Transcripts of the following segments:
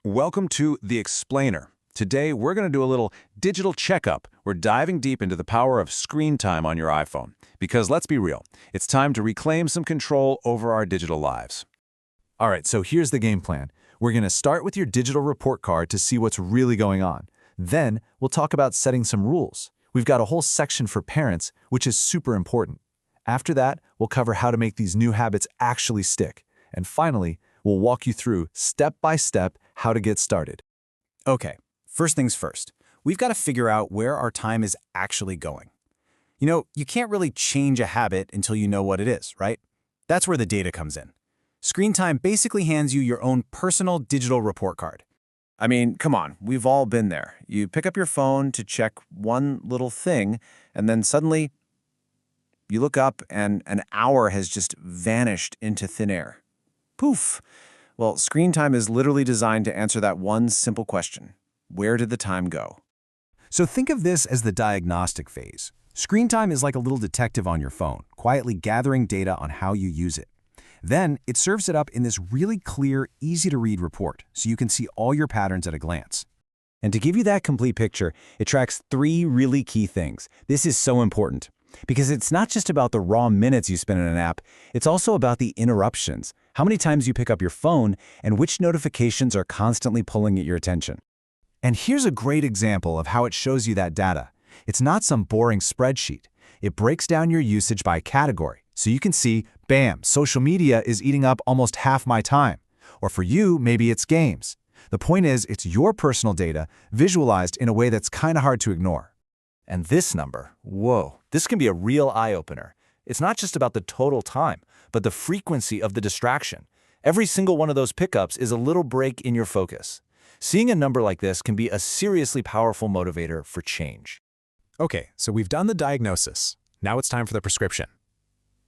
Welcome to The Explainer. Today, we're going to do a little digital checkup. We're diving deep into the power of screen time on your iPhone. Because let's be real, it's time to reclaim some control over our digital lives. All right, so here's the game plan. We're going to start with your digital report card to see what's really going on. Then, we'll talk about setting some rules. We've got a whole section for parents, which is super important. After that, we'll cover how to make these new habits actually stick. And finally, we'll walk you through, step by step, how to get started. Okay, first things first. We've got to figure out where our time is actually going. You can't really change a habit until you know what it is, right? That's where the data comes in. Screen time basically hands you your own personal digital report card. I mean, come on, we've all been there. You pick up your phone to check one little thing, and then suddenly you look up and an hour has just vanished into thin air. Poof! Well, screen time is literally designed to answer that one simple question. Where did the time go? So think of this as the diagnostic phase. Screen time is like a little detective on your phone, quietly gathering data on how you use it. Then, it serves it up in this really clear, easy-to-read report, so you can see all your patterns at a glance. And to give you that complete picture, it tracks 3 really key things. This is so important, because it's not just about the raw minutes you spend in an app, it's also about the interruptions, how many times you pick up your phone, and which notifications are constantly pulling at your attention. And here's a great example of how it shows you that data. It's not some boring spreadsheet. It breaks down your usage by category, so you can see, bam, social media is eating up almost half my time. Or for you, maybe it's games. The point is, it's your personal data visualized in a way that's kind of hard to ignore. And this number, whoa, this can be a real eye-opener. It's not just about the total time, but the frequency of the distraction. Every single one of those pickups is a little break in your focus. Seeing a number like this can be a seriously powerful motivator for change. Okay, so we've done the diagnosis. Now it's time for the prescription.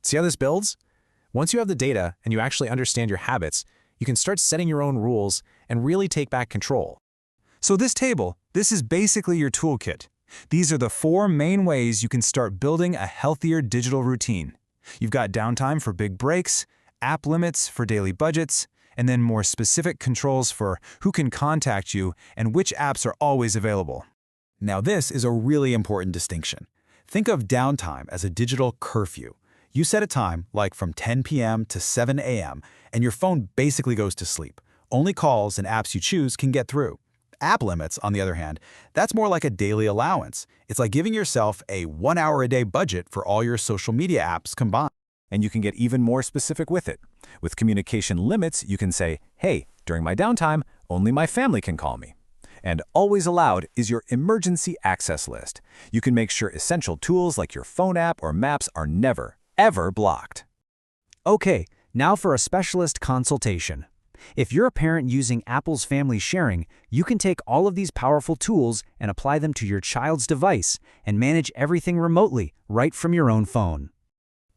See how this builds? Once you have the data and you actually understand your habits, you can start setting your own rules and really take back control. So this table, this is basically your toolkit. These are the 4 main ways you can start building a healthier digital routine. You've got downtime for big breaks, app limits for daily budgets, and then more specific controls for who can contact you and which apps are always available. Now this is a really important distinction. Think of downtime as a digital curfew. You set a time, like from 10 p.m. to 7 a.m., and your phone basically goes to sleep. Only calls and apps you choose can get through. App limits, on the other hand, that's more like a daily allowance. It's like giving yourself a 1-hour-a-day budget for all your social media apps combined. And you can get even more specific with it. With communication limits, you can say, hey, during my downtime, only my family can call me. And always allowed is your emergency access list. You can make sure essential tools like your phone app or maps are never, ever blocked. Okay, now for a specialist consultation. If you're a parent using Apple's Family Sharing, you can take all of these powerful tools and apply them to your child's device and manage everything remotely, right from your own phone.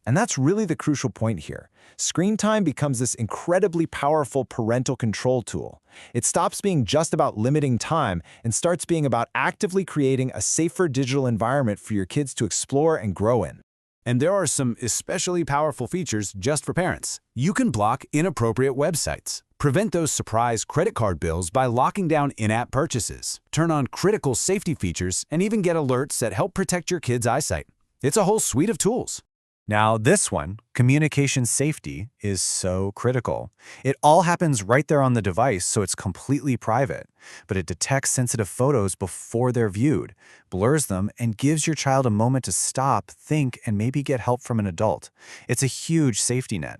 And that's really the crucial point here. Screen time becomes this incredibly powerful parental control tool. It stops being just about limiting time and starts being about actively creating a safer digital environment for your kids to explore and grow in. And there are some especially powerful features just for parents. You can block inappropriate websites, prevent those surprise credit card bills by locking down in-app purchases, turn on critical safety features, and even get alerts that help protect your kids' eyesight. It's a whole suite of tools. Now this one, communication safety, is so critical. It all happens right there on the device, so it's completely private. But it detects sensitive photos before they're viewed, blurs them, and gives your child a moment to stop, think, and maybe get help from an adult. It's a huge safety net.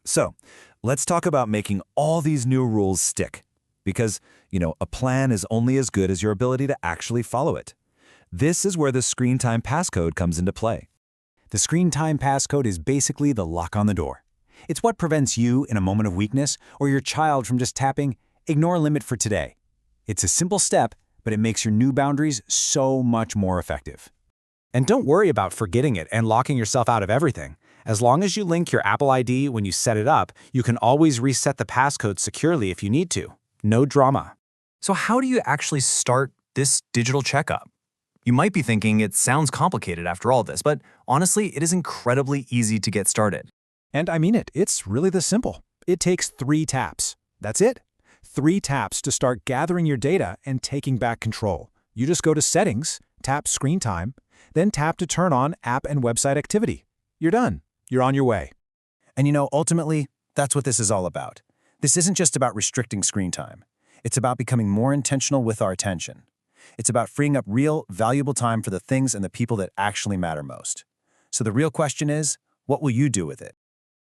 So, let's talk about making all these new rules stick. Because, a plan is only as good as your ability to actually follow it. This is where the screen time passcode comes into play. The screen time passcode is basically the lock on the door. It's what prevents you in a moment of weakness or your child from just tapping, ignore limit for today. It's a simple step, but it makes your new boundaries so much more effective. And don't worry about forgetting it and locking yourself out of everything. As long as you link your Apple ID when you set it up, you can always reset the passcode securely if you need to. No drama. So how do you actually start this digital checkup? You might be thinking it sounds complicated after all this, but honestly, it is incredibly easy to get started. And I mean it, it's really this simple. It takes 3 taps. That's it. 3 taps to start gathering your data and taking back control. You just go to Settings, tap Screen Time, then tap to turn on App and Website Activity. You're done. You're on your way. And you know, ultimately, that's what this is all about. This isn't just about restricting screen time. It's about becoming more intentional with our attention. It's about freeing up real, valuable time for the things and the people that actually matter most. So the real question is, what will you do with it?